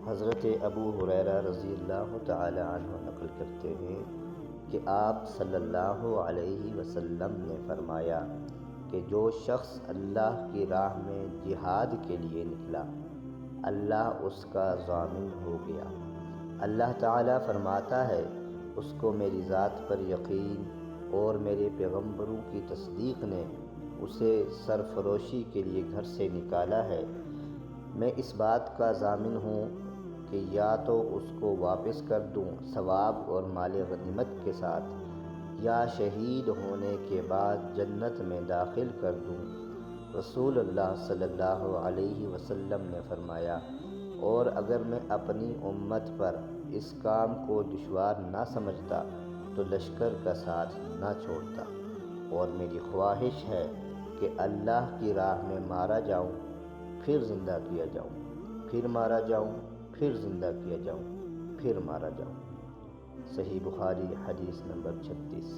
حضرت ابو ہریرہ رضی اللہ تعالی عنہ نقل کرتے ہیں کہ آپ صلی اللہ علیہ وسلم نے فرمایا کہ جو شخص اللہ کی راہ میں جہاد کے لیے نکلا، اللہ اس کا ضامن ہو گیا۔ اللہ تعالیٰ فرماتا ہے، اس کو میری ذات پر یقین اور میرے پیغمبروں کی تصدیق نے اسے سرفروشی کے لیے گھر سے نکالا ہے۔ میں اس بات کا ضامن ہوں کہ یا تو اس کو واپس کر دوں ثواب اور مال غنیمت کے ساتھ، یا شہید ہونے کے بعد جنت میں داخل کر دوں۔ رسول اللہ صلی اللہ علیہ وسلم نے فرمایا، اور اگر میں اپنی امت پر اس کام کو دشوار نہ سمجھتا تو لشکر کا ساتھ نہ چھوڑتا، اور میری خواہش ہے کہ اللہ کی راہ میں مارا جاؤں، پھر زندہ کیا جاؤں، پھر مارا جاؤں، پھر زندہ کیا جاؤں، پھر مارا جاؤں۔ صحیح بخاری حدیث نمبر 36۔